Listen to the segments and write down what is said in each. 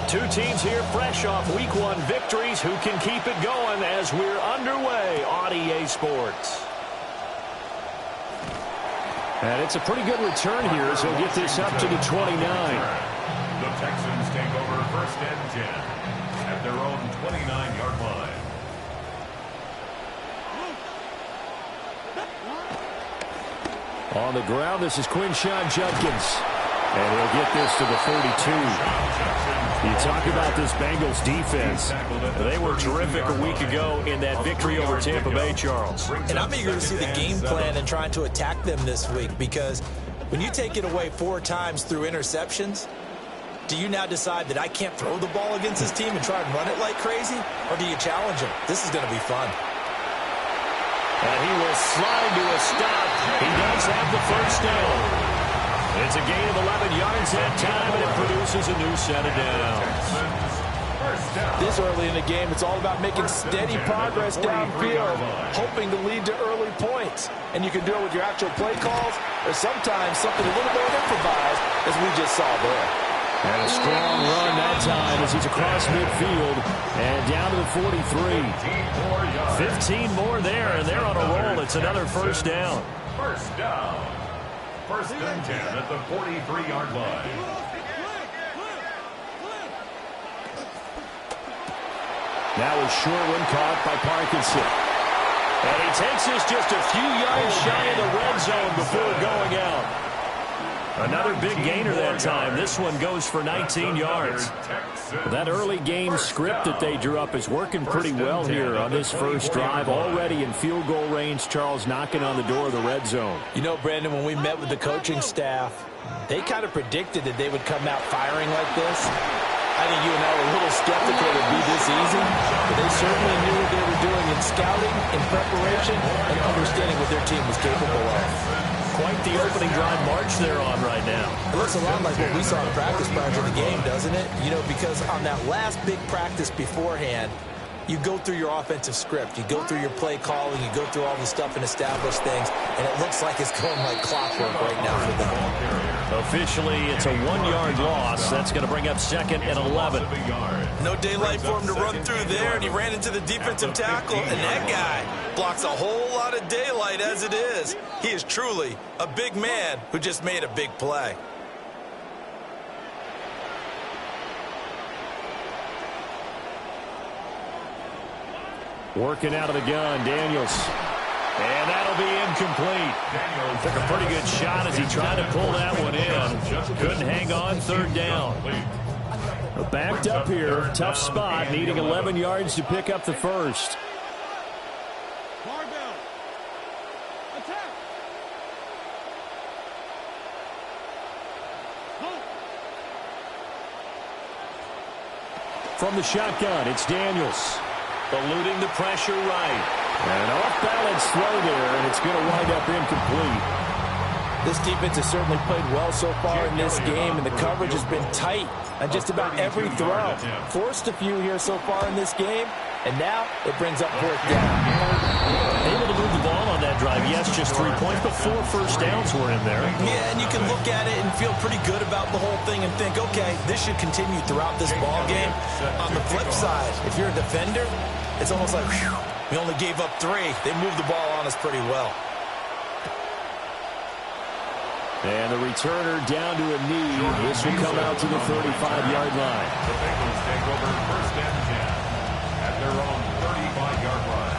Two teams here fresh off Week 1 victories. Who can keep it going as we're underway on EA Sports? And it's a pretty good return here as he'll get this up to the 29. The Texans take over 1st and 10 at their own 29-yard line. On the ground, this is Quinshon Judkins. And he'll get this to the 42. You talk about this Bengals defense. They were terrific a week ago in that victory over Tampa Bay, Charles. And I'm eager to see the game plan and trying to attack them this week, because when you take it away 4 times through interceptions, do you now decide that I can't throw the ball against this team and try and run it like crazy? Or do you challenge them? This is going to be fun. And he will slide to a stop. He does have the first down. It's a gain of 11 yards that time, and it produces a new set of downs. This early in the game, it's all about making steady progress downfield, hoping to lead to early points. And you can do it with your actual play calls, or sometimes something a little more improvised, as we just saw there. And a strong run that time as he's across midfield and down to the 43. 15 more there, and they're on a roll. It's another first down. First down. 1st and 10 at the 43-yard line. Now a short one caught by Parkinson. And he takes this just a few yards shy of the red zone before going out. Another big gainer that time. This one goes for 19 yards. That early game script that they drew up is working pretty well here on this first drive. Already in field goal range, Charles knocking on the door of the red zone. You know, Brandon, when we met with the coaching staff, they kind of predicted that they would come out firing like this. I think you and I were a little skeptical it would be this easy, but they certainly knew what they were doing in scouting, in preparation, and understanding what their team was capable of. Quite the opening drive march they're on right now. It looks a lot like what we saw in practice prior to the game, doesn't it? You know, because on that last big practice beforehand, you go through your offensive script, you go through your play calling, you go through all the stuff and establish things, and it looks like it's going like clockwork right now for them. Officially, it's a 1-yard loss. That's going to bring up 2nd and 11. No daylight for him to run through there, and he ran into the defensive tackle, and that guy blocks a whole lot of daylight as it is. He is truly a big man who just made a big play. Working out of the gun, Daniels. And that'll be incomplete. Took a pretty good shot as he tried to pull that one in. Couldn't hang on, 3rd down. Backed up here, tough spot, needing 11 yards to pick up the first. From the shotgun, it's Daniels. Eluding the pressure right. And off-balance throw there, and it's going to wind up incomplete. This defense has certainly played well so far in this game, and the coverage has been tight on just about every throw. Forced a few here so far in this game, and now it brings up 4th down. Able to move the ball on that drive. Yes, just 3 points, but 4 first downs were in there. Yeah, and you can look at it and feel pretty good about the whole thing and think, okay, this should continue throughout this ball game. On the flip side, if you're a defender, it's almost like, whew, we only gave up 3. They moved the ball on us pretty well. And the returner down to a knee. This will come out to the 35-yard line. The Bengals take over 1st and 10 at their own 35-yard line.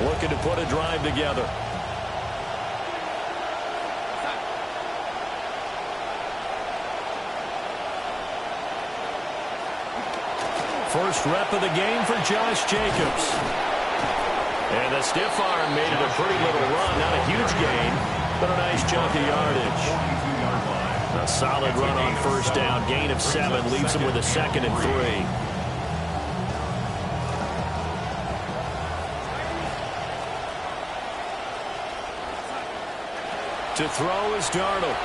Looking to put a drive together. First rep of the game for Josh Jacobs. And the stiff arm made it a pretty little run. Not a huge gain, but a nice chunk of yardage. A solid run on first down. Gain of 7 leaves him with a 2nd and 3. To throw is Darnold.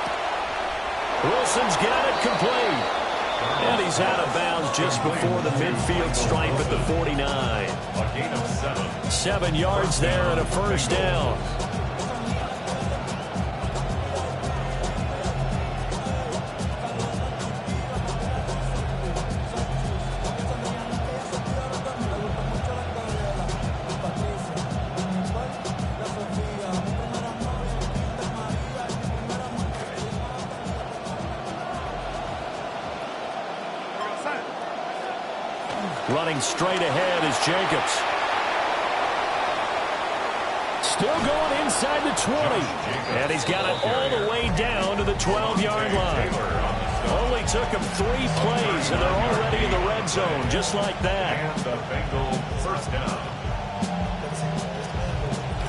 Wilson's got it complete. And he's out of bounds just before the midfield stripe at the 49. A gain of 7. 7 yards there and a first down. Running straight ahead is Jacobs. Still going inside the 20. And he's got it all the way down to the 12-yard line. Only took him 3 plays, and they're already in the red zone, just like that. And the Bengals first down.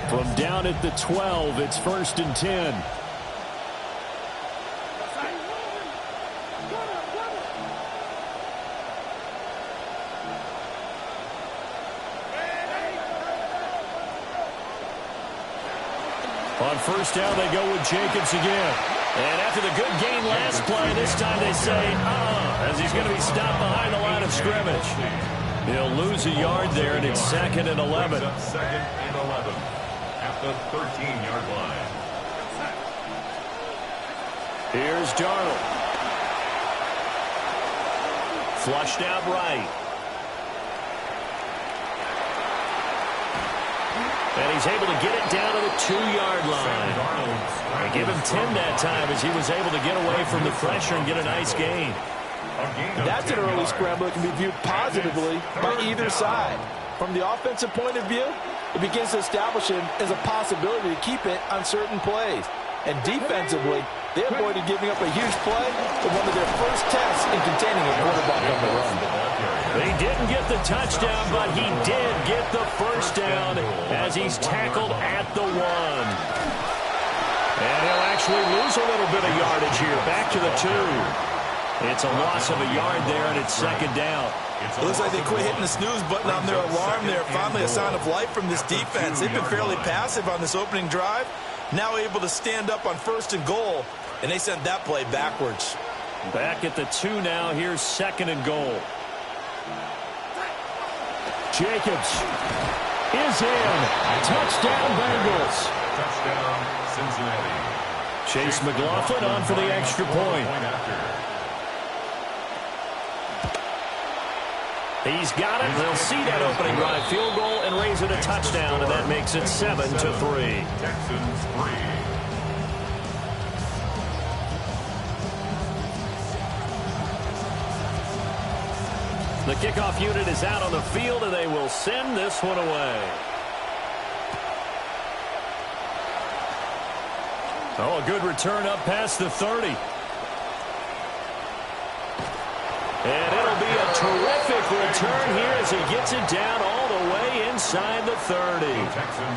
From down at the 12, it's 1st and 10. On 1st down, they go with Jacobs again. And after the good gain last play, this time they say, as he's going to be stopped behind the line of scrimmage. He'll lose a yard there, and it's 2nd and 11. 2nd and 11 at the 13-yard line. Here's Darnold. Flushed out right. And he's able to get it down to the 2-yard line. They give him 10 that time as he was able to get away from the pressure and get a nice gain. That's an early scramble that can be viewed positively by either side. From the offensive point of view, it begins to establish him as a possibility to keep it on certain plays. And defensively, they avoided giving up a huge play in one of their first tests in containing a quarterback on the run. He didn't get the touchdown, but he did get the first down as he's tackled at the 1. And he'll actually lose a little bit of yardage here, back to the 2. It's a loss of a yard there, and it's 2nd down. It looks like they quit hitting the snooze button on their alarm there. Finally a sign of life from this defense. They've been fairly passive on this opening drive. Now able to stand up on 1st and goal, and they sent that play backwards. Back at the 2 now. Here's 2nd and goal. Jacobs is in. Touchdown, Bengals. Touchdown, Cincinnati. Chase McLaughlin on for the extra point. He's got it. They'll see that opening drive field goal and raise it a touchdown, and that makes it 7-3. Texans 3. The kickoff unit is out on the field, and they will send this one away. Oh, a good return up past the 30. And it'll be a terrific return here as he gets it down all the way inside the 30.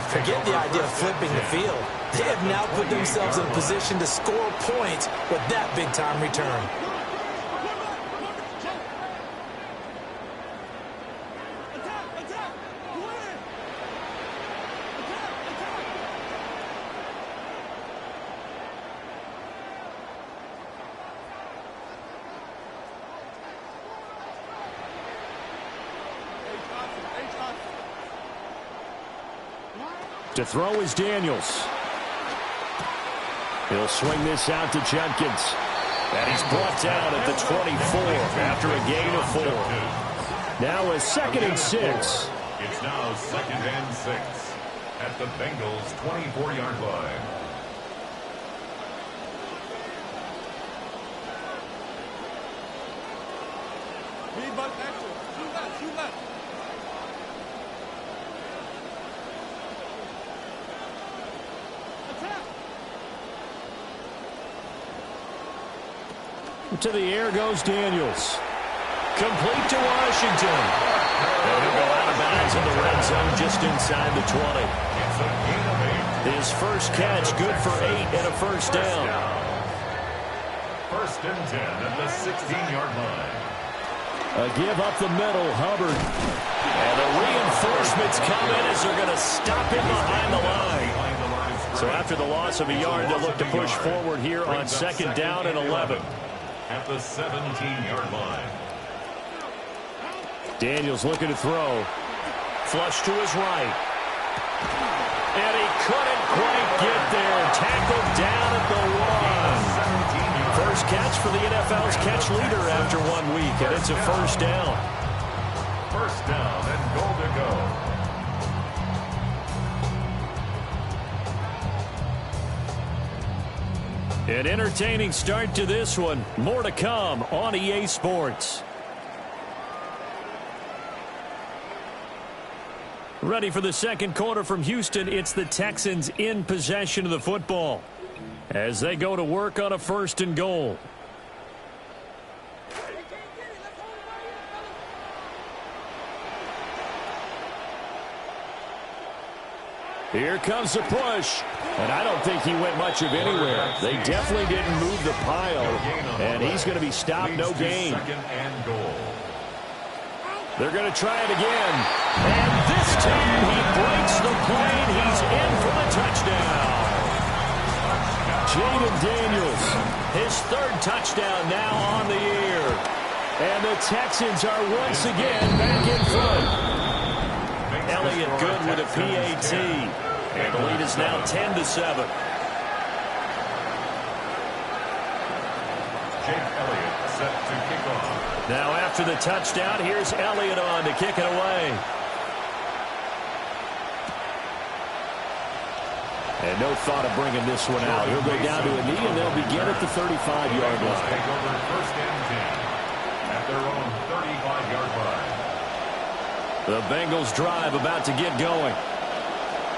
Forget the idea of flipping the field. They have now put themselves in a position to score points with that big-time return. To throw is Daniels. He'll swing this out to Jenkins. And he's brought down at the 24 after a gain of 4. Now a 2nd and 6. It's now 2nd and 6 at the Bengals' 24-yard line. To the air goes Daniels. Complete to Washington. And he'll go out of bounds in the red zone just inside the 20. It's a gain of 8. His first catch good for 8 and a first down. 1st and 10 at the 16-yard line. A give up the middle, Hubbard. And the reinforcements come in as they're going to stop him behind the line. So after the loss of a yard, they'll look to push forward here on 2nd down and 11. At the 17-yard line. Daniels looking to throw. Flush to his right. And he couldn't quite get there. Tackled down at the 1. First catch for the NFL's catch leader after 1 week, and it's a first down. First down and goal to go. An entertaining start to this one. More to come on EA Sports. Ready for the second quarter from Houston. It's the Texans in possession of the football as they go to work on a 1st and goal. Here comes the push, and I don't think he went much of anywhere. They definitely didn't move the pile, and he's going to be stopped, no gain. They're going to try it again, and this time he breaks the plane. He's in for the touchdown. Jaden Daniels, his 3rd touchdown now on the year, and the Texans are once again back in front. Elliott good with a PAT, and the lead is now 10-7. Jake Elliott set to kick off. Now after the touchdown, here's Elliott on to kick it away. And no thought of bringing this one out. He'll go down to a knee, and they'll begin at the 35-yard line. Take over 1st and 10 at their own 35-yard line. The Bengals drive about to get going.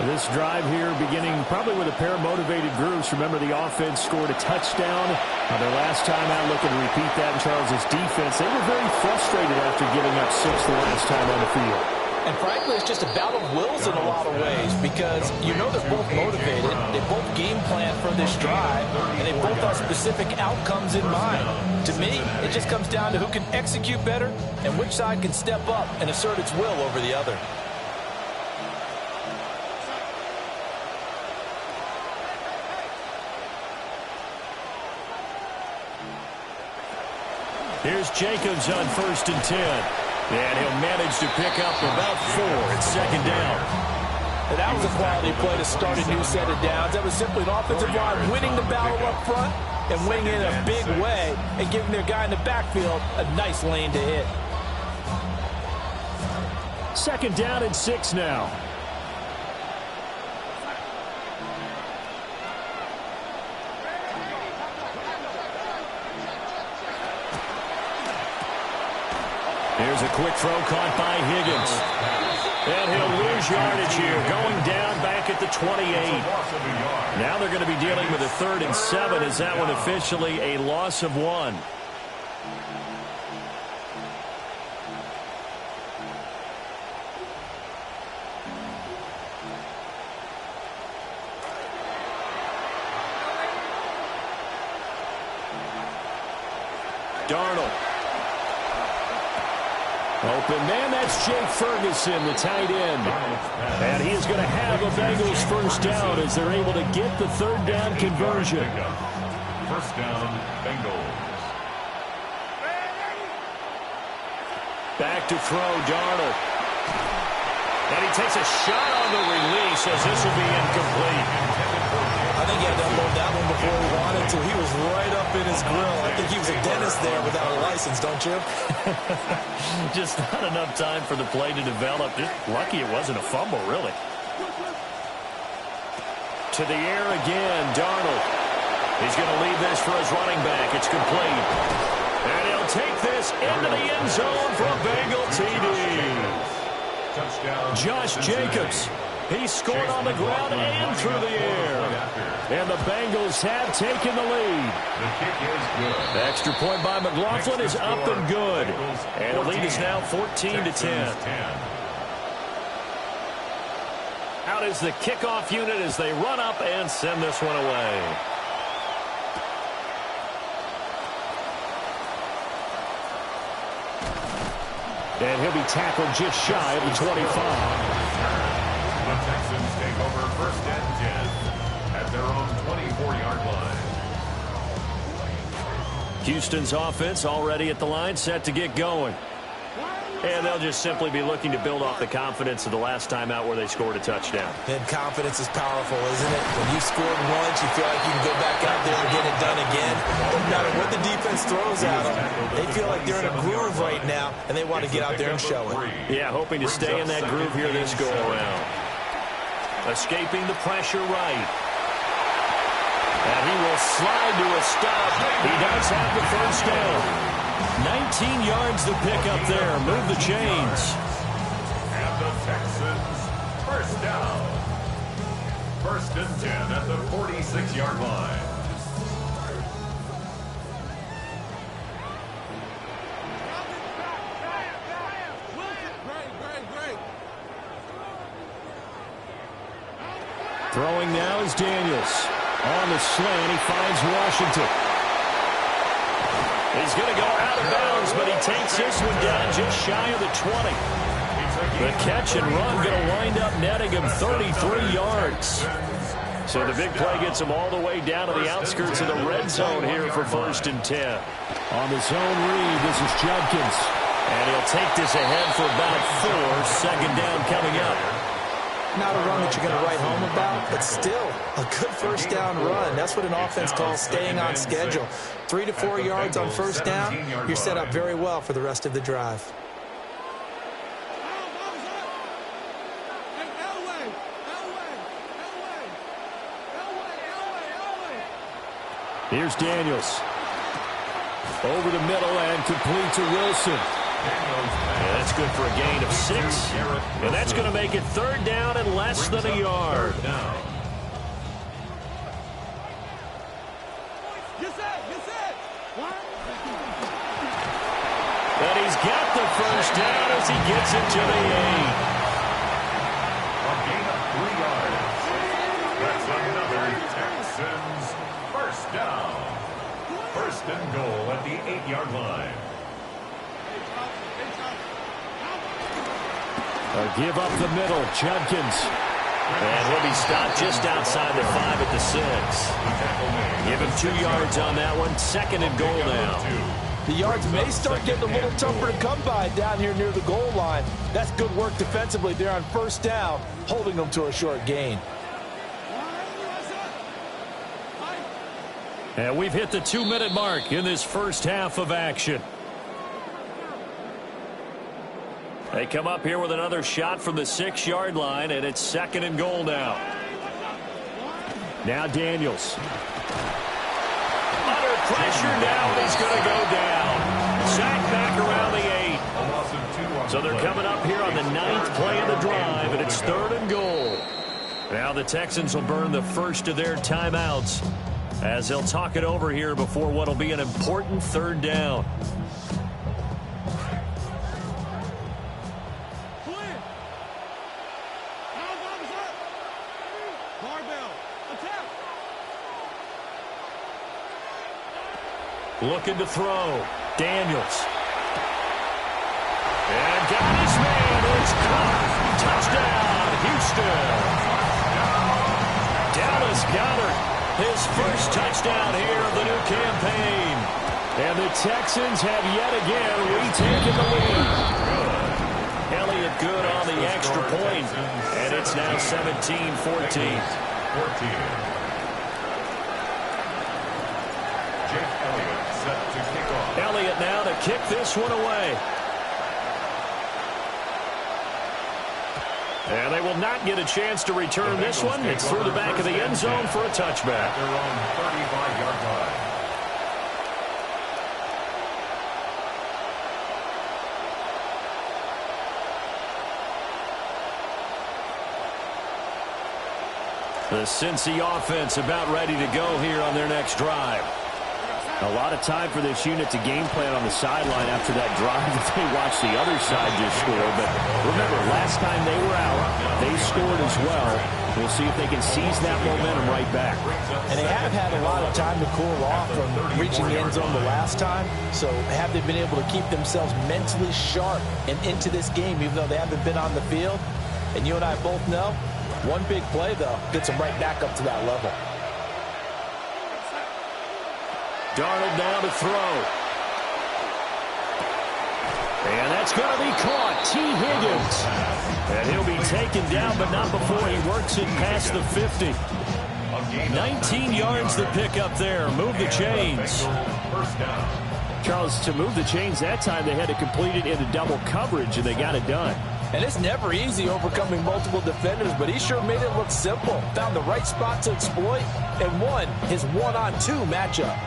This drive here beginning probably with a pair of motivated groups. Remember, the offense scored a touchdown on their last time out. Looking to repeat that in Charles' defense. They were very frustrated after giving up 6 the last time on the field. And frankly, it's just a battle of wills in a lot of ways because you know they're both motivated. They both game plan for this drive, and they both have specific outcomes in mind. To me, it just comes down to who can execute better and which side can step up and assert its will over the other. Here's Jacobs on 1st and 10. And he'll manage to pick up about 4 at 2nd down. And that was a quality play to start a new set of downs. That was simply an offensive line winning the battle up front and winning in a big way and giving their guy in the backfield a nice lane to hit. 2nd down and 6 now. Here's a quick throw caught by Higgins. And he'll lose yardage here, going down back at the 28. Now they're going to be dealing with a 3rd and 7. Is that one officially a loss of 1? Darnold. Open man, that's Jake Ferguson, the tight end. And he is going to have a Bengals 1st down as they're able to get the 3rd down conversion. 1st down, Bengals. Back to throw, Darnold. And he takes a shot on the release as this will be incomplete. I think he had to unload that one before he wanted to. He was right up in his grill. I think he was a dentist there without a license, don't you? Just not enough time for the play to develop. Just lucky it wasn't a fumble, really. To the air again, Darnold. He's going to leave this for his running back. It's complete. And he'll take this into the end zone for a Bengal TD. Touchdown. Josh Jacobs. He scored on the ground and through the air. And the Bengals have taken the lead. The kick is good. The extra point by McLaughlin is up and good. And the lead is now 14-10. Out is the kickoff unit as they run up and send this one away. And he'll be tackled just shy of the 25. The Texans take over 1st and 10 at their own 24-yard line. Houston's offense already at the line, set to get going. And they'll just simply be looking to build off the confidence of the last time out where they scored a touchdown. And confidence is powerful, isn't it? When you scored once, you feel like you can go back out there and get it done again. No matter what the defense throws at them, they feel like they're in a groove right now, and they want to get out there and show it. Yeah, hoping to stay in that groove here this go-around. Escaping the pressure right. And he will slide to a stop. He does have the 1st down. 19 yards to pick up there. Move the chains. And the Texans First and 10 at the 46-yard line. Throwing now is Daniels. On the slant, he finds Washington. He's going to go out of bounds, but he takes this one down just shy of the 20. The catch and run going to wind up netting him 33 yards. So the big play gets him all the way down to the outskirts of the red zone here for first and 10. On the zone read, this is Judkins. And he'll take this ahead for about 4. Second down coming up. Not a run that you're going to write home about, but still a good first down run. That's what an offense calls staying on schedule. 3 to 4 yards on first down, you're set up very well for the rest of the drive. Here's Daniels. Over the middle and complete to Wilson. Yeah, that's good for a gain of 6. And that's going to make it third down and less than a yard. And he's got the first down as he gets it to the 8. A gain of 3 yards. That's another Texans first down. First and goal at the 8-yard line. A give up the middle, Judkins. And he'll be stopped just outside the 5 at the 6. Give him 2 yards on that one. Second and goal now. The yards may start getting a little tougher to come by down here near the goal line. That's good work defensively there on first down, holding them to a short gain. And we've hit the 2-minute mark in this first half of action. They come up here with another shot from the 6-yard line, and it's second and goal now. Now Daniels. Under pressure now, and he's going to go down. Sacked back around the 8. So they're coming up here on the 9th play of the drive, and it's third and goal. Now the Texans will burn the first of their timeouts as they'll talk it over here before what will be an important third down. Looking to throw. Daniels. And got his man. It's caught. Touchdown, Houston. Dallas Goedert, his first touchdown here of the new campaign. And the Texans have yet again retaken the lead. Elliott good on the extra point. And it's now 17-14. Elliott now to kick this one away. And they will not get a chance to return this one. It's through the back of the end zone for a touchback. Their own 35-yard line. The Cincy offense about ready to go here on their next drive. A lot of time for this unit to game plan on the sideline after that drive that they watched the other side just score. But remember, last time they were out, they scored as well. We'll see if they can seize that momentum right back. And they have had a lot of time to cool off from reaching the end zone the last time. So have they been able to keep themselves mentally sharp and into this game, even though they haven't been on the field? And you and I both know, one big play, though, gets them right back up to that level. Darnold now to throw. And that's going to be caught. T. Higgins. And he'll be taken down, but not before he works it past the 50. 19 yards to pick up there. Move the chains. Charles, to move the chains that time, they had to complete it into double coverage, and they got it done. And it's never easy overcoming multiple defenders, but he sure made it look simple. Found the right spot to exploit and won his one-on-two matchup.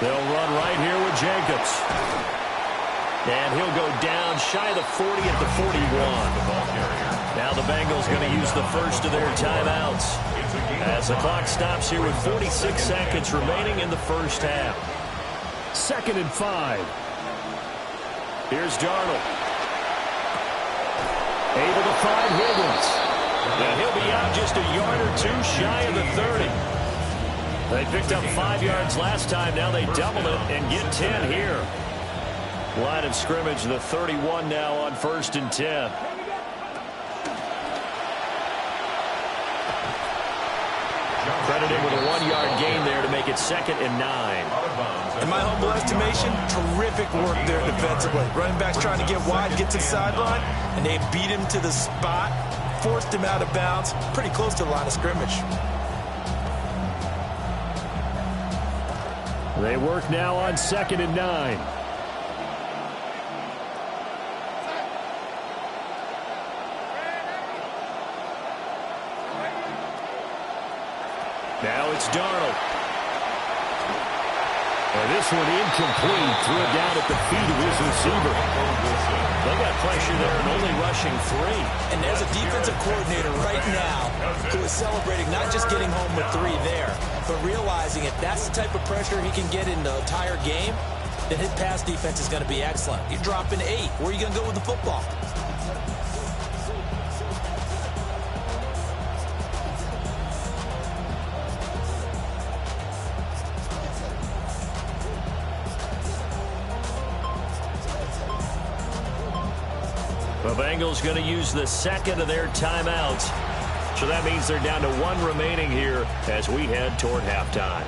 They'll run right here with Jacobs. And he'll go down shy of the 40 at the 41. Now the Bengals going to use the first of their timeouts as the clock stops here with 46 seconds remaining in the first half. 2nd and 5. Here's Darnold. Able to find Higgins. And he'll be out just a yard or two shy of the 30. They picked up 5 yards last time. Now they double it and get 10 here. Line of scrimmage, the 31 now on 1st and 10. Credited with a 1-yard gain there to make it 2nd and 9. In my humble estimation, terrific work there defensively. Running backs trying to get wide, get to the sideline, and they beat him to the spot, forced him out of bounds, pretty close to the line of scrimmage. They work now on 2nd and 9. Now it's Darnold. And this one incomplete. Threw it down at the feet of his receiver. They got pressure there and only rushing 3. And there's a defensive coordinator right now who is celebrating not just getting home with 3 there, but realizing if that's the type of pressure he can get in the entire game, then his pass defense is going to be excellent. You're dropping 8. Where are you going to go with the football? The Bengals going to use the 2nd of their timeouts. So that means they're down to 1 remaining here as we head toward halftime.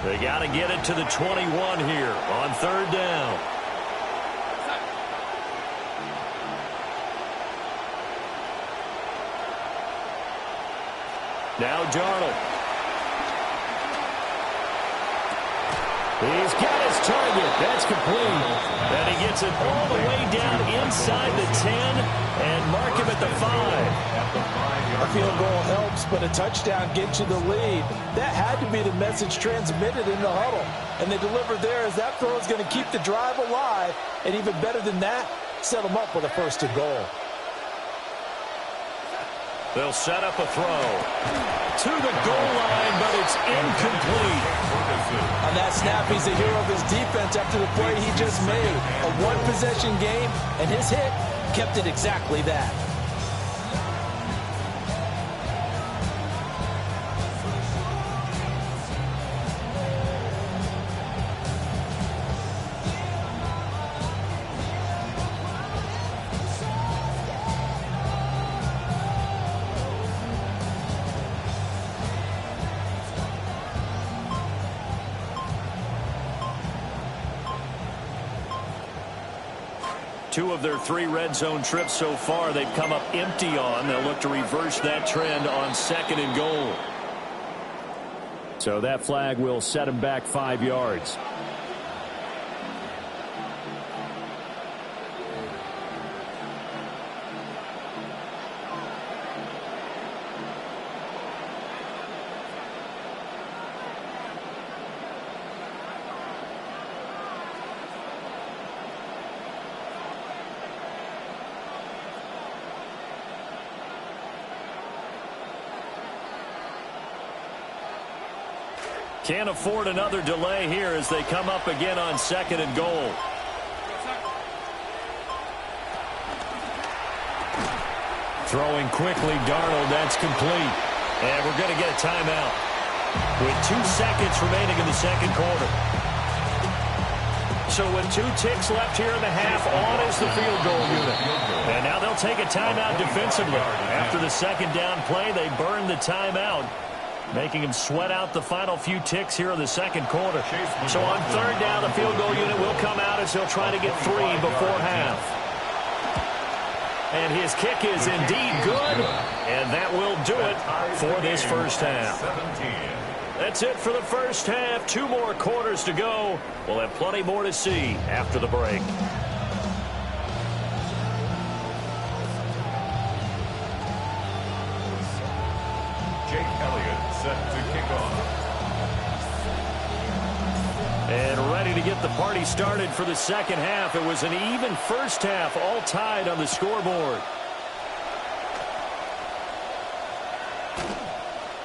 They got to get it to the 21 here on 3rd down. Now Darnold. He's got his target. That's complete. And he gets it all the way down inside the 10 and mark him at the 5. A field goal helps, but a touchdown gets you the lead. That had to be the message transmitted in the huddle. And they delivered there as that throw is going to keep the drive alive. And even better than that, set them up with a 1st and goal. They'll set up a throw to the goal line, but it's incomplete. On that snap, he's the hero of his defense after the play he just made. A 1-possession game, and his hit kept it exactly that. Two of their 3 red zone trips so far they've come up empty on. They'll look to reverse that trend on 2nd and goal. So that flag will set him back 5 yards. Can't afford another delay here as they come up again on 2nd and goal. Throwing quickly, Darnold, that's complete. And we're going to get a timeout with 2 seconds remaining in the 2nd quarter. So with 2 ticks left here in the half, on is the field goal unit. And now they'll take a timeout defensively. After the 2nd down play, they burn the timeout, making him sweat out the final few ticks here in the 2nd quarter. So on 3rd down, the field goal unit will come out as he'll try to get 3 before half. And his kick is indeed good, and that will do it for this first half. That's it for the first half. 2 more quarters to go. We'll have plenty more to see after the break. Set to kick off. And ready to get the party started for the second half. It was an even first half, all tied on the scoreboard.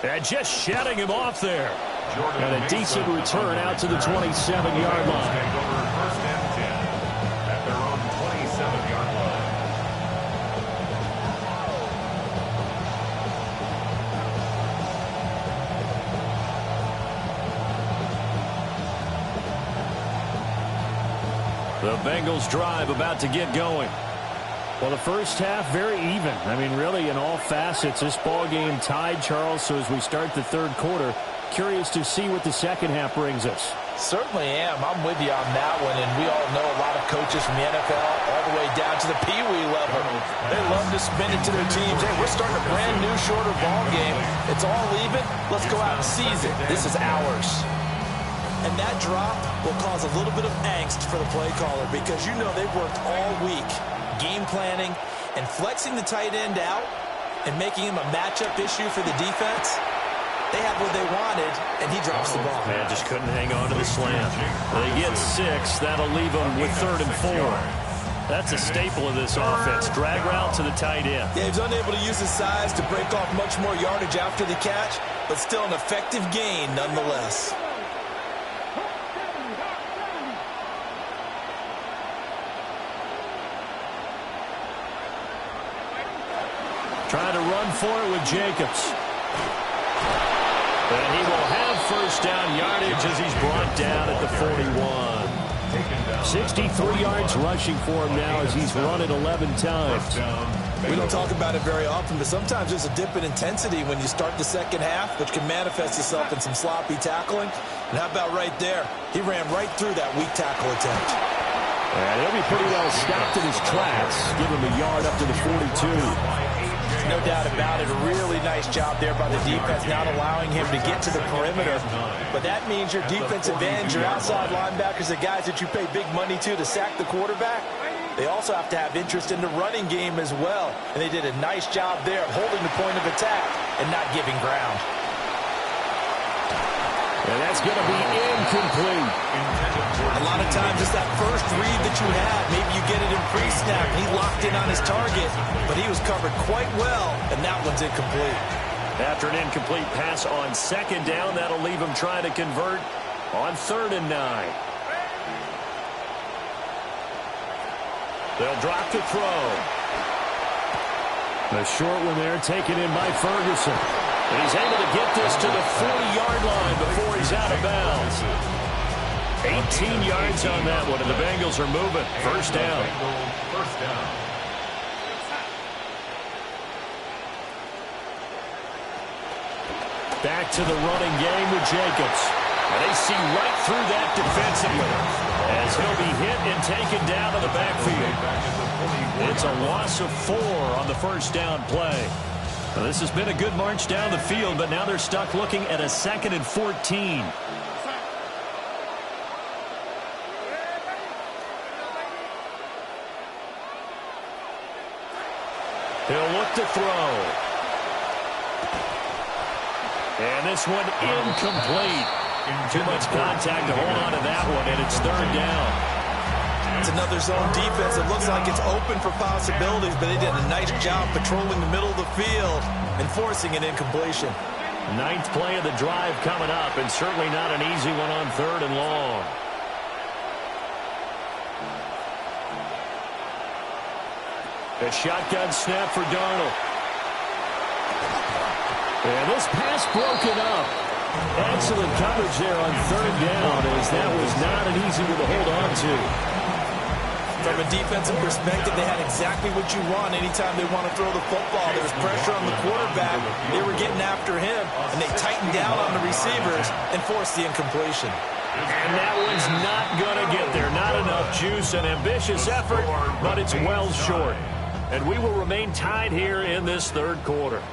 And just shedding him off there. And a decent return out to the 27-yard line. First and 10 at their own 27-yard line. The Bengals drive about to get going. Well, the first half, very even. I mean, really, in all facets, this ball game tied, Charles. So as we start the third quarter, curious to see what the second half brings us. Certainly am. I'm with you on that one. And we all know a lot of coaches from the NFL all the way down to the Pee-wee level. They love to spin it to their teams. Hey, we're starting a brand new, shorter ball game. It's all even. Let's go out and seize it. This is ours. And that drop will cause a little bit of angst for the play caller because you know they've worked all week game planning and flexing the tight end out and making him a matchup issue for the defense. They have what they wanted, and he drops the ball. Man, just couldn't hang on to the slam. They get 6. That'll leave them with 3rd and 4. That's a staple of this offense. Drag route to the tight end. Yeah, he's unable to use his size to break off much more yardage after the catch, but still an effective gain nonetheless. Trying to run for it with Jacobs. And he will have first down yardage as he's brought down at the 41. 63 yards rushing for him now as he's run it 11 times. We don't talk about it very often, but sometimes there's a dip in intensity when you start the second half, which can manifest itself in some sloppy tackling. And how about right there? He ran right through that weak tackle attempt. And he'll be pretty well stopped in his tracks. Give him a yard up to the 42. No doubt about it. A really nice job there by the defense, not allowing him to get to the perimeter. But that means your defensive ends, your outside linebackers, the guys that you pay big money to sack the quarterback, they also have to have interest in the running game as well. And they did a nice job there of holding the point of attack and not giving ground. And that's going to be incomplete. A lot of times it's that first read that you have. Maybe you get it in pre-snap. He locked in on his target, but he was covered quite well, and that one's incomplete. After an incomplete pass on second down, that'll leave him trying to convert on 3rd and 9. They'll drop to throw. The short one there taken in by Ferguson. And he's able to get this to the 40-yard line before he's out of bounds. 18 yards on that one, and the Bengals are moving. First down. Back to the running game with Jacobs. And they see right through that defensively as he'll be hit and taken down to the backfield. It's a loss of 4 on the first down play. Well, this has been a good march down the field, but now they're stuck looking at a 2nd and 14. He'll look to throw. And this one incomplete. Too much contact to hold on to that one, and it's 3rd down. It's another zone defense. It looks like it's open for possibilities, but they did a nice job patrolling the middle of the field and forcing an incompletion. 9th play of the drive coming up, and certainly not an easy one on 3rd and long. A shotgun snap for Darnold. And this pass broken up. Excellent coverage there on 3rd down, as that was not an easy one to hold on to. From a defensive perspective, they had exactly what you want anytime they want to throw the football. There was pressure on the quarterback. They were getting after him, and they tightened down on the receivers and forced the incompletion. And that one's not going to get there. Not enough juice. An ambitious effort, but it's well short. And we will remain tied here in this 3rd quarter.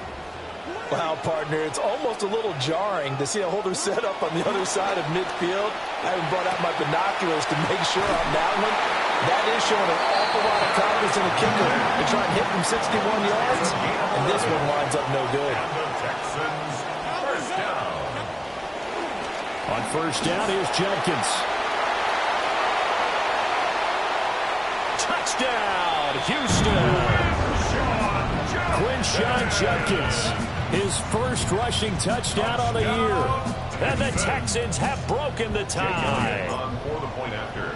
Wow, partner, it's almost a little jarring to see a holder set up on the other side of midfield. I haven't brought out my binoculars to make sure on that one. That is showing an awful lot of confidence in the kicker to try and hit from 61 yards. And this one winds up no good. Texans, first down. On first down, here's Jenkins. Touchdown, Houston. Quinshon Judkins, his first rushing touchdown on the year. And the Texans have broken the tie. For the point after.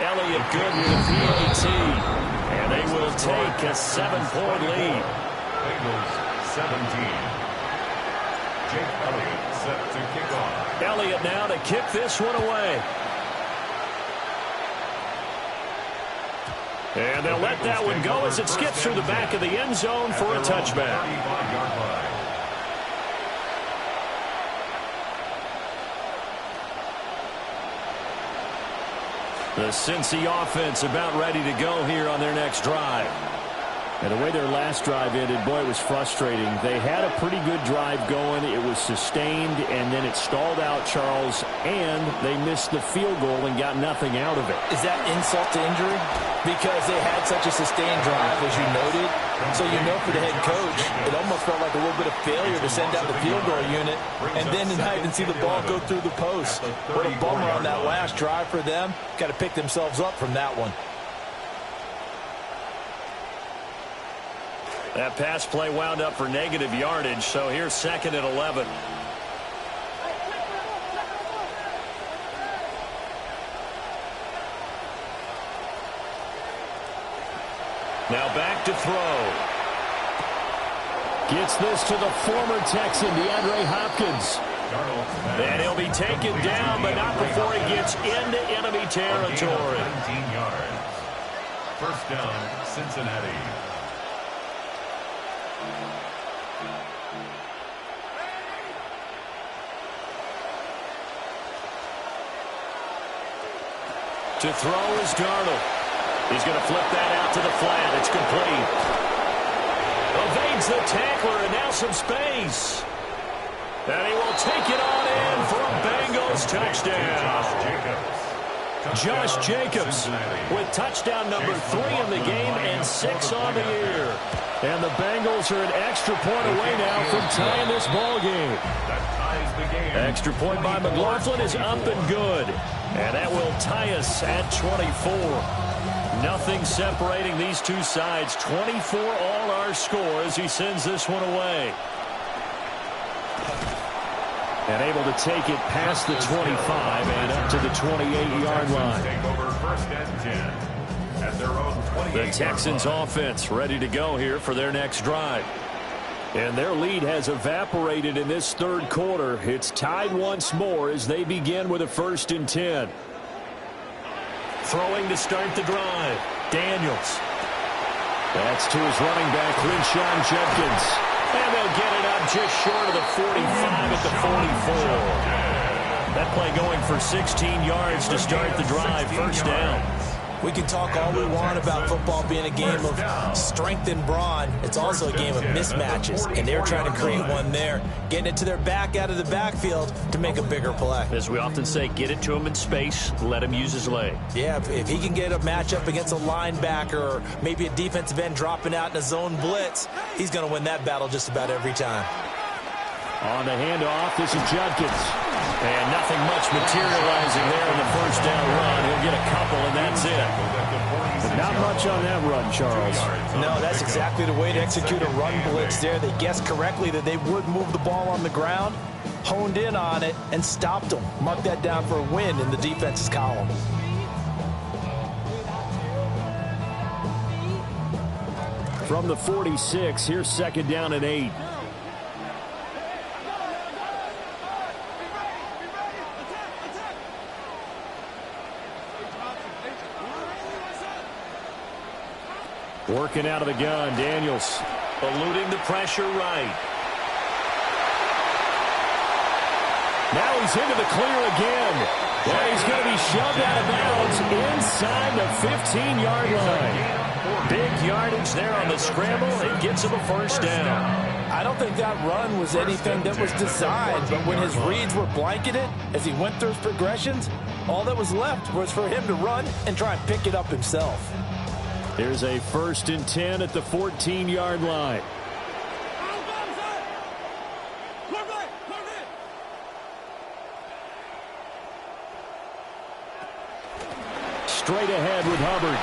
Elliott good with a PAT. And they will take a 7-point lead. Bengals 17. Jake Elliott set to kick off. Elliott now to kick this one away. And they'll let that one go as it skips through the back of the end zone for a touchback. 35-yard line. The Cincy offense about ready to go here on their next drive. And the way their last drive ended, boy, it was frustrating. They had a pretty good drive going. It was sustained, and then it stalled out, Charles, and they missed the field goal and got nothing out of it. Is that insult to injury? Because they had such a sustained drive, as you noted. So you know for the head coach, it almost felt like a little bit of failure to send out the field goal unit, and then to not even see the ball go through the post. What a bummer on that last drive for them. Got to pick themselves up from that one. That pass play wound up for negative yardage, so here's 2nd and 11. Now back to throw. Gets this to the former Texan, DeAndre Hopkins. And he'll be taken down, but not before he gets into enemy territory. 19 yards. First down, Cincinnati. To throw is Darnold. He's going to flip that out to the flat. It's complete. Evades the tackler, and now some space. And he will take it on in for a Bengals touchdown. Josh Jacobs with touchdown number 3 in the game and 6 on the year. And the Bengals are an extra point away now from tying this ball game. Extra point by McLaughlin is up and good. And that will tie us at 24. Nothing separating these two sides. 24 all our score as he sends this one away. And able to take it past the 25 and up to the 28-yard line. Take over 1st and 10 at their own 28. The Texans offense ready to go here for their next drive. And their lead has evaporated in this 3rd quarter. It's tied once more as they begin with a 1st and 10. Throwing to start the drive. Daniels. That's to his running back, Quinshon Judkins. And they'll get it up just short of the 45 at the 44. That play going for 16 yards to start the drive. First down. We can talk all we want about football being a game of strength and brawn. It's also a game of mismatches, and they're trying to create one there, getting it to their back out of the backfield to make a bigger play. As we often say, get it to him in space, let him use his leg. Yeah, if he can get a matchup against a linebacker or maybe a defensive end dropping out in a zone blitz, he's going to win that battle just about every time. On the handoff, this is Judkins. And nothing much materializing there in the first down run. He'll get a couple, and that's it. But not much on that run, Charles. No, that's exactly the way to execute a run blitz there. They guessed correctly that they would move the ball on the ground, honed in on it, and stopped them. Mark that down for a win in the defense's column. From the 46, here's 2nd down and 8. Working out of the gun, Daniels. Eluding the pressure right. Now he's into the clear again. And he's going to be shoved out of bounds inside the 15-yard line. Big yardage there on the scramble. It gets him a first down. I don't think that run was anything that was designed, but when his reads were blanketed as he went through his progressions, all that was left was for him to run and try and pick it up himself. There's a 1st and 10 at the 14-yard line. straight ahead with Hubbard.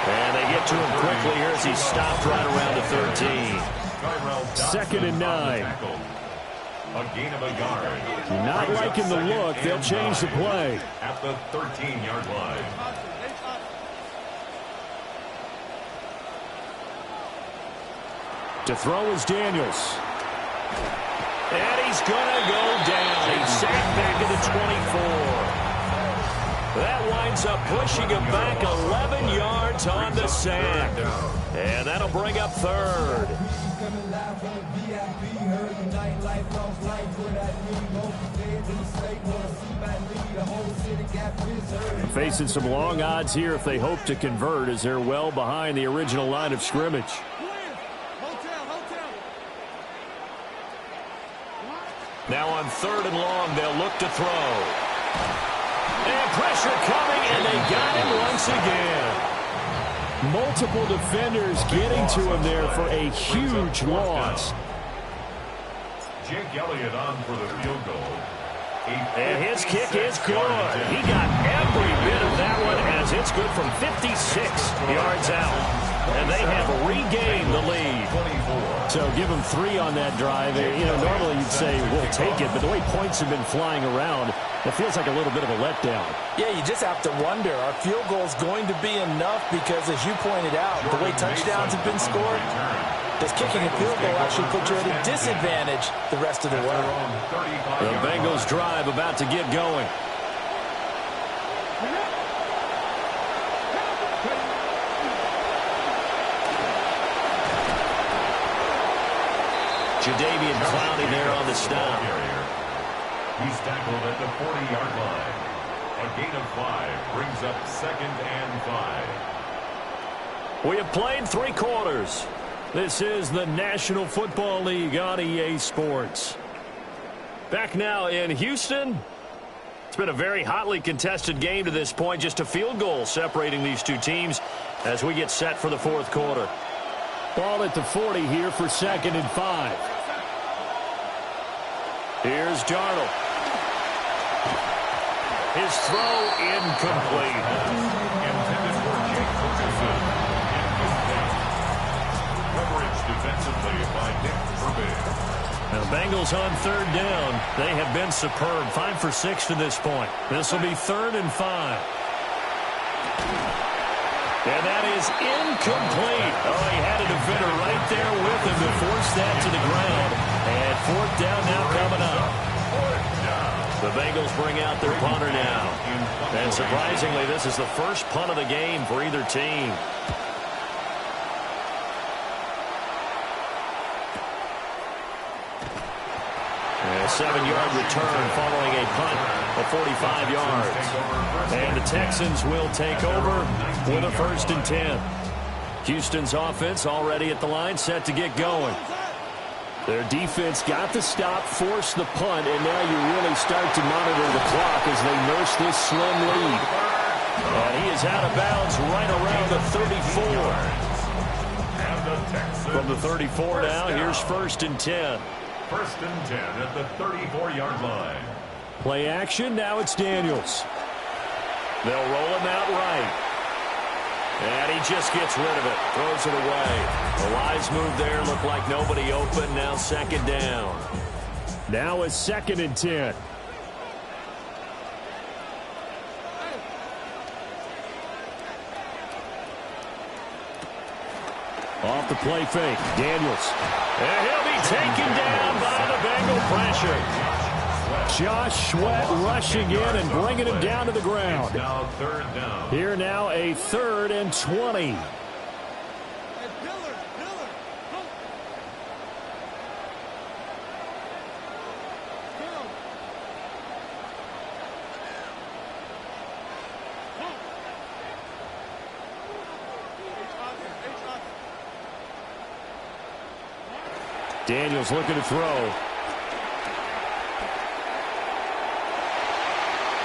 And they get to him quickly here as he's stopped right around the 13. 2nd and 9. A gain of a yard. Not liking the look. They'll change the play. At the 13-yard line. To throw is Daniels. And he's going to go down. He's sacked back at the 24. That winds up pushing him back 11 yards on the sack. And that'll bring up 3rd. Facing some long odds here if they hope to convert, as they're well behind the original line of scrimmage. Now on 3rd and long, they'll look to throw. And pressure coming, and they got him once again. Multiple defenders getting to him there for a huge loss. Jake Elliott on for the field goal. And his kick is good. He got every bit of that one as it's good from 56 yards out. And they have regained the lead. So give them 3 on that drive. You know, normally you'd say, we'll take it, but the way points have been flying around, it feels like a little bit of a letdown. Yeah, you just have to wonder, are field goals going to be enough? Because as you pointed out, the way touchdowns have been scored, does kicking a field goal actually put you at a disadvantage the rest of the way? The Bengals drive about to get going. Jadeveon Clowney there on the stop. He's tackled at the 40-yard line. A gain of 5 brings up 2nd and 5. We have played 3 quarters. This is the National Football League on EA Sports. Back now in Houston. It's been a very hotly contested game to this point. Just a field goal separating these two teams as we get set for the 4th quarter. Ball at the 40 here for 2nd and 5. Here's Darnold. His throw incomplete. Intended for Jake Ferguson. Coverage defensively by Nick Herbig. Now, the Bengals on 3rd down. They have been superb. 5 for 6 to this point. This will be 3rd and 5. And that is incomplete. Oh, he had a defender right there with him to force that to the ground. And 4th down now coming up. The Bengals bring out their punter now. And surprisingly, this is the first punt of the game for either team. A 7-yard return following a punt of 45 yards. And the Texans will take over with a 1st and 10. Houston's offense already at the line, set to get going. Their defense got the stop, forced the punt, and now you really start to monitor the clock as they nurse this slim lead. And he is out of bounds right around the 34. From the 34 now, here's 1st and 10. 1st and 10 at the 34-yard line. Play action, now it's Daniels. They'll roll him out right. And he just gets rid of it, throws it away. A wise move there, looked like nobody open, now 2nd down. Now it's 2nd and 10. Off the play fake, Daniels. And he'll be taken down by the Bengal pressure. Josh Sweat rushing in and bringing him down to the ground. Now 3rd down. Here now a 3rd and 20. Daniels looking to throw.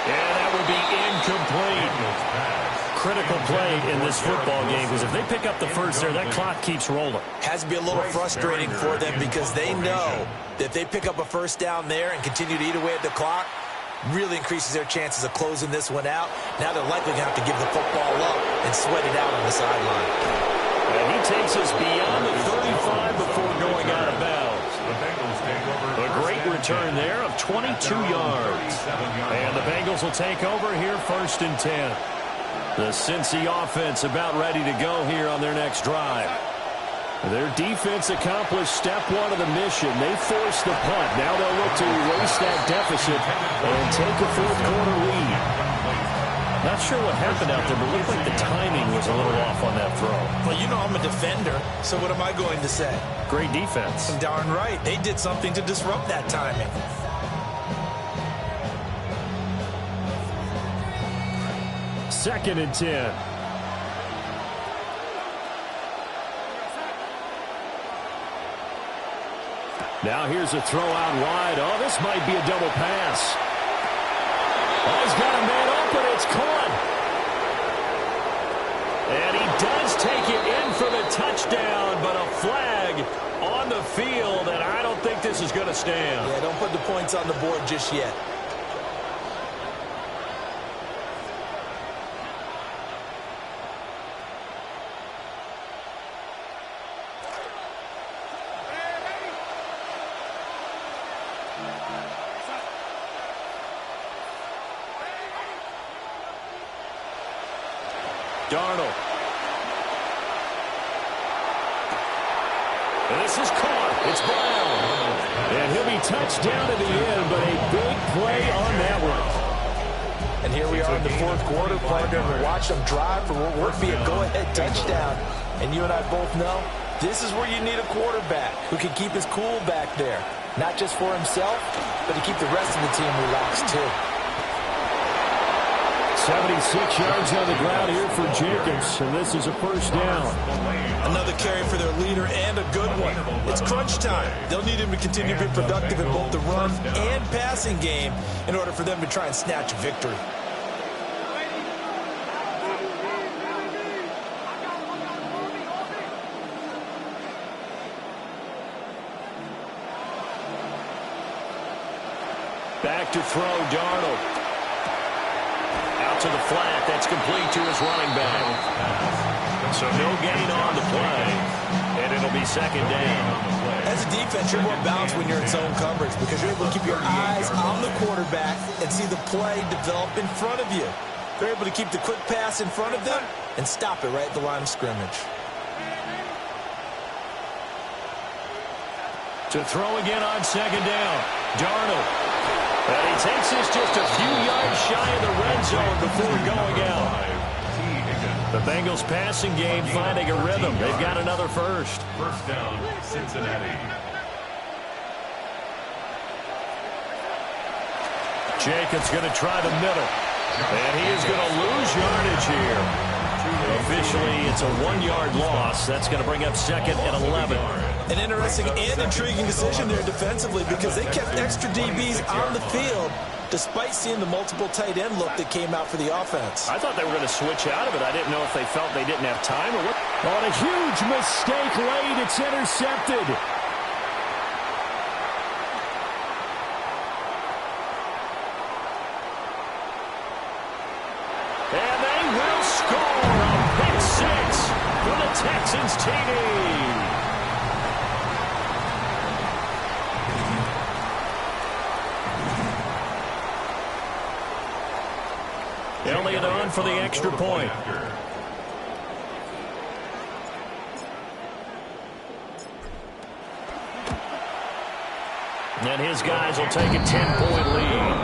And that would be incomplete. Critical play in this football game, because if they pick up the first there, that clock keeps rolling. Has to be a little frustrating for them because they know that if they pick up a 1st down there and continue to eat away at the clock, really increases their chances of closing this one out. Now they're likely going to have to give the football up and sweat it out on the sideline. And he takes us beyond the 35 before going out of bounds. A great return there of 22 yards. And the Bengals will take over here 1st and 10. The Cincy offense about ready to go here on their next drive. Their defense accomplished step 1 of the mission. They forced the punt. Now they'll look to erase that deficit and take a 4th quarter lead. Not sure what happened out there, but it looked like the timing was a little off on that throw. Well, you know I'm a defender, so what am I going to say? Great defense. Darn right. They did something to disrupt that timing. Second and 10. Now here's a throw out wide. Oh, this might be a double pass. Oh, he's got a man open. It's caught. And he does take it in for the touchdown, but a flag on the field, and I don't think this is going to stand. Yeah, don't put the points on the board just yet. Darnold. And this is caught. It's Brown. And he'll be touched down at the end, but a big play on that one. And here we are in the 4th quarter, partner, and we're watching them drive for what would be a go-ahead touchdown. And you and I both know this is where you need a quarterback who can keep his cool back there. Not just for himself, but to keep the rest of the team relaxed, too. 76 yards on the ground here for Jacobs, and this is a 1st down. Another carry for their leader and a good one. It's crunch time. They'll need him to continue to be productive in both the run and passing game in order for them to try and snatch a victory. Back to throw, Darnold. Out to the flat. That's complete to his running back. So no gain on the play, and it'll be 2nd down. As a defense, you're more balanced when you're in zone coverage because you're able to keep your eyes on the quarterback and see the play develop in front of you. They're able to keep the quick pass in front of them and stop it right at the line of scrimmage. To throw again on 2nd down. Darnold. And he takes this just a few yards shy of the red zone before going out. The Bengals passing game finding a rhythm. They've got another 1st. 1st down, Cincinnati. Jacobs going to try the middle. And he is going to lose yardage here. Officially, it's a 1-yard loss. That's going to bring up 2nd and 11. An interesting and intriguing decision there defensively because they kept extra DBs on the field despite seeing the multiple tight end look that came out for the offense. I thought they were going to switch out of it. I didn't know if they felt they didn't have time or what. On a huge mistake late, it's intercepted. And they will score a pick 6 for the Texans TD. Elliott on for the extra point. And his guys will take a 10-point lead.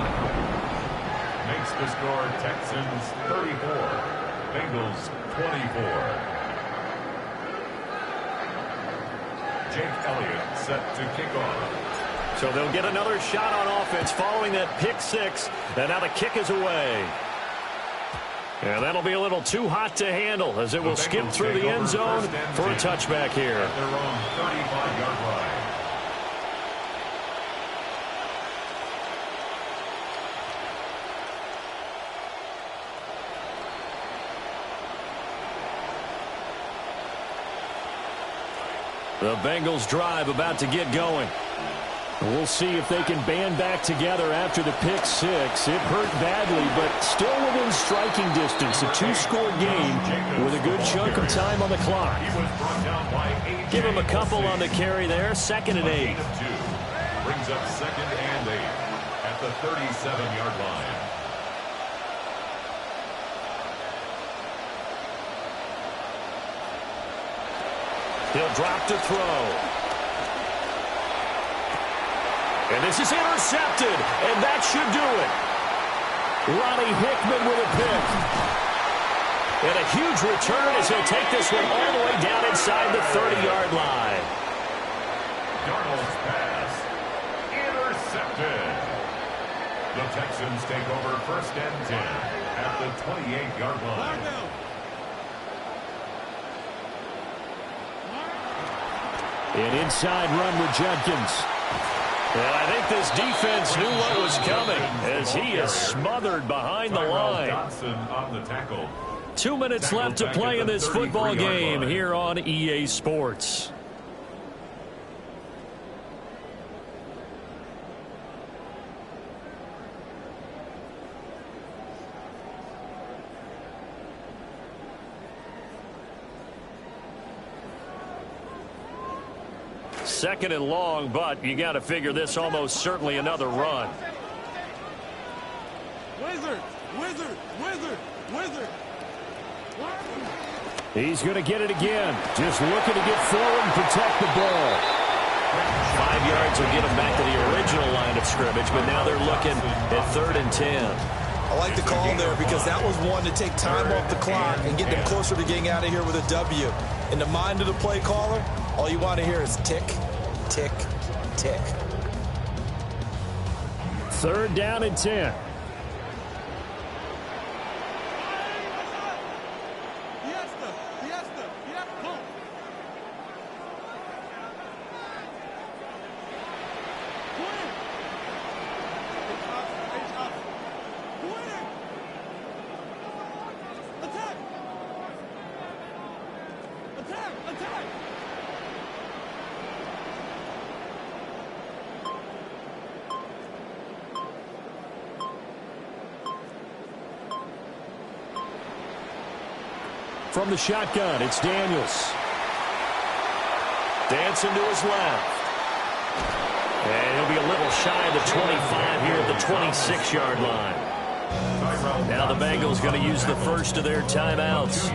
Makes the score Texans 34, Bengals 24. Jake Elliott set to kick off. So they'll get another shot on offense following that pick 6. And now the kick is away. And that'll be a little too hot to handle as it will skip through the end zone for a touchback here. At their own 35-yard line. The Bengals drive about to get going. We'll see if they can band back together after the pick six. It hurt badly, but still within striking distance. A two-score game with a good chunk of time on the clock. Give him a couple on the carry there. 2nd and 8. Brings up 2nd and 8 at the 37-yard line. He'll drop to throw. And this is intercepted, and that should do it. Ronnie Hickman with a pick. And a huge return as he'll take this one all the way down inside the 30-yard line. Darnold's pass intercepted. The Texans take over 1st and 10 at the 28-yard line. An inside run with Judkins. Well, I think this defense knew what was coming as he is smothered behind the line. On the tackle. 2 minutes left to play in this football game here on EA Sports. Second and long, but you got to figure this almost certainly another run. Wizard. He's going to get it again. Just looking to get forward and protect the ball. 5 yards will get him back to the original line of scrimmage, but now they're looking at 3rd and 10. I like the call there because that was one to take time off the clock and get them closer to getting out of here with a W. In the mind of the play caller, all you want to hear is tick, tick, tick. 3rd down and 10. From the shotgun, it's Daniels. Dancing to his left. And he'll be a little shy of the 25 here at the 26-yard line. Now the Bengals going to use the first of their timeouts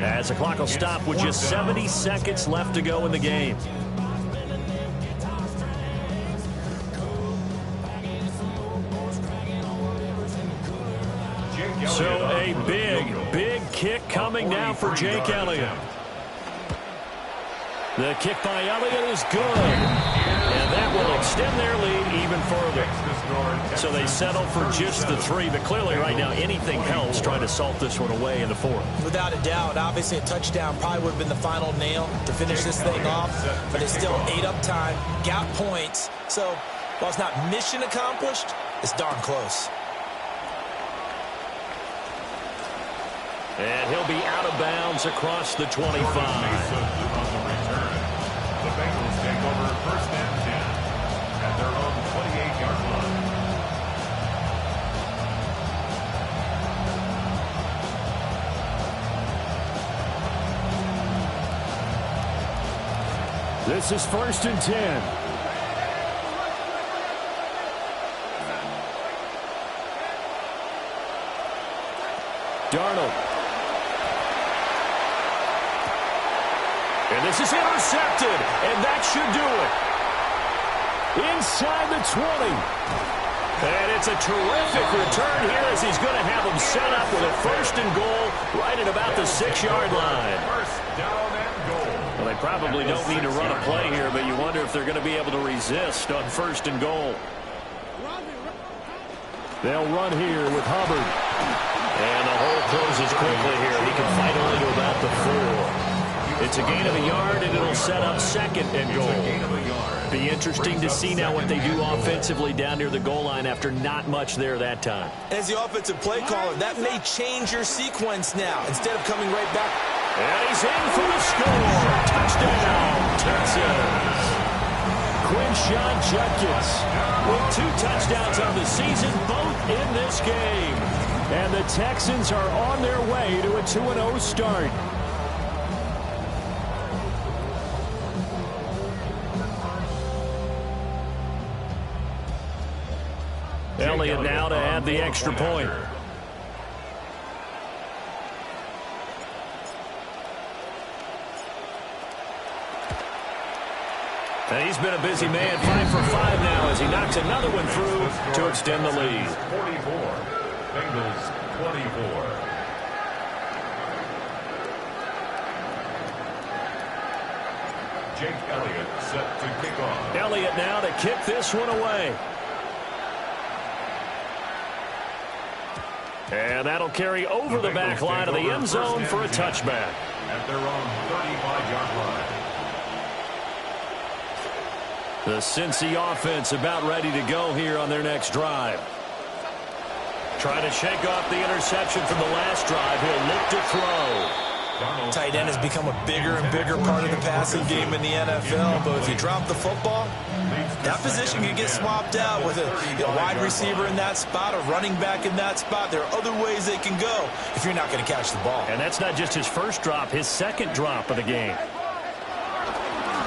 as the clock will stop with just 70 seconds left to go in the game. So a big kick coming now for Jake Elliott. The kick by Elliott is good. And that will extend their lead even further. So they settle for just the 3. But clearly right now anything helps trying to salt this one away in the 4th. Without a doubt, obviously a touchdown probably would have been the final nail to finish this thing off. But it's still ate up time, got points. So while it's not mission accomplished, it's darn close. And he'll be out of bounds across the 25. The Bengals take over 1st and 10 at their own 28-yard line. This is 1st and 10. Darnold. And this is intercepted, and that should do it. Inside the 20. And it's a terrific return here as he's going to have them set up with a 1st and goal right at about the 6-yard line. 1st down and goal. Well, they probably don't need to run a play here, but you wonder if they're going to be able to resist on 1st and goal. They'll run here with Hubbard. And the hole closes quickly here. He can fight only to about the 4. It's a gain of a yard, and it'll set up 2nd and goal. Be interesting to see now what they do offensively down near the goal line after not much there that time. As the offensive play caller, that may change your sequence now. Instead of coming right back. And he's in for the score. Touchdown, Texans. Quinshon Judkins with 2 touchdowns on the season, both in this game. And the Texans are on their way to a 2-0 start. Elliott now to add the extra point. And he's been a busy man, 5 for 5 now as he knocks another one through to extend the lead. 44, Bengals 24. Jake Elliott set to kick off. Elliott now to kick this one away. And that'll carry over the back line of the end zone for a touchback. At their own 35-yard line. The Cincy offense about ready to go here on their next drive. Trying to shake off the interception from the last drive. He'll look to throw. Tight end has become a bigger and bigger part of the passing game in the NFL, but if you drop the football, that position can get swapped out with a wide receiver in that spot, a running back in that spot. There are other ways they can go if you're not going to catch the ball. And that's not just his first drop, his second drop of the game.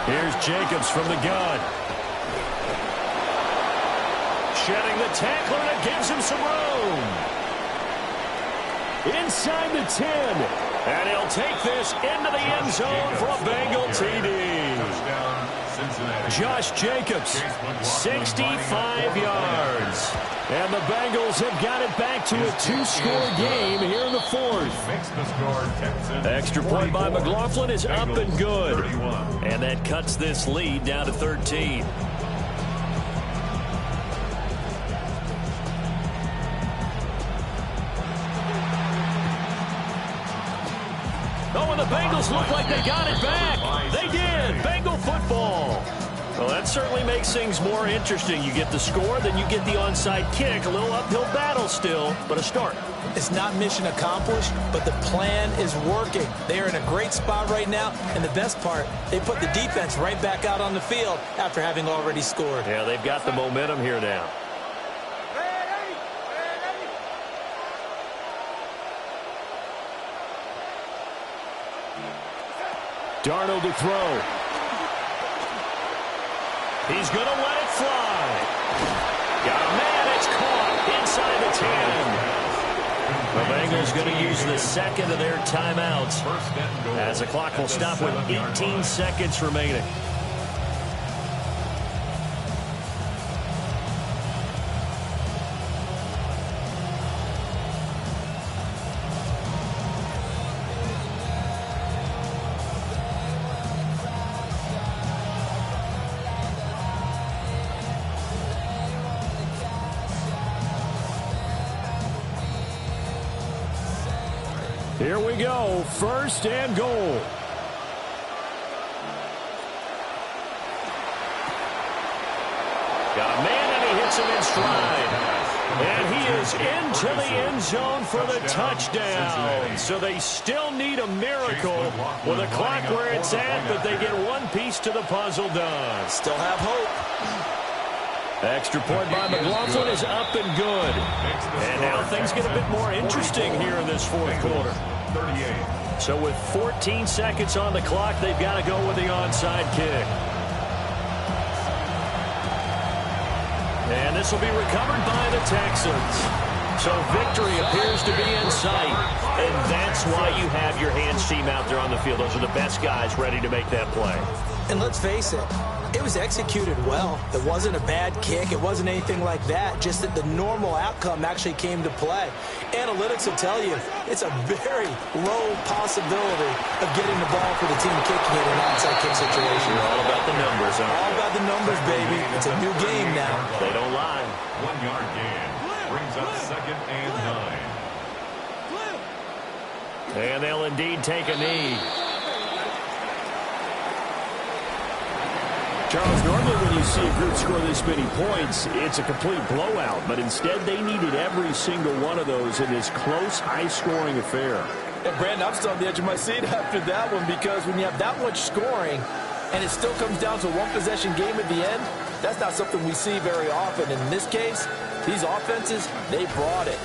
Here's Jacobs from the gun. Shedding the tackler, and it gives him some room. Inside the 10. And he'll take this into the end zone for a Bengal TD. Touchdown, Cincinnati. Josh Jacobs, 65 yards. And the Bengals have got it back to a 2-score game here in the 4th. Makes the score Texans. Extra point by 44, McLaughlin is up and good. 31. And that cuts this lead down to 13. Oh, and the Bengals look like they got it back. They did. Bengal football. Well, that certainly makes things more interesting. You get the score, then you get the onside kick. A little uphill battle still, but a start. It's not mission accomplished, but the plan is working. They are in a great spot right now, and the best part, they put the defense right back out on the field after having already scored. Yeah, they've got the momentum here now. Darnold to throw. He's going to let it fly. Got a man. It's caught inside the 10. The Bengals going to use the second of their timeouts as the clock will stop with 18 seconds remaining. Here we go, 1st and goal. Got a man, and he hits him in stride. And he is into the end zone for the touchdown. So they still need a miracle with a clock where it's at, but they get one piece to the puzzle done. Still have hope. Extra point by McLaughlin is up and good. And now things get a bit more interesting here in this 4th quarter. 38. So with 14 seconds on the clock, they've got to go with the onside kick. And this will be recovered by the Texans. So victory appears to be in sight. And that's why you have your hands team out there on the field. Those are the best guys ready to make that play. And let's face it, it was executed well. It wasn't a bad kick. It wasn't anything like that. Just that the normal outcome actually came to play. Analytics will tell you it's a very low possibility of getting the ball for the team kicking it in an onside kick situation. You're all about the numbers, huh? All about the numbers, baby. It's a new game now. They don't lie. 1-yard gain brings up 2nd and 9. And they'll indeed take a knee. Charles, normally when you see a group score this many points, it's a complete blowout. But instead, they needed every single one of those in this close, high-scoring affair. And Brandon, I'm still on the edge of my seat after that one, because when you have that much scoring and it still comes down to a one-possession game at the end, That's not something we see very often. In this case, these offenses, they brought it.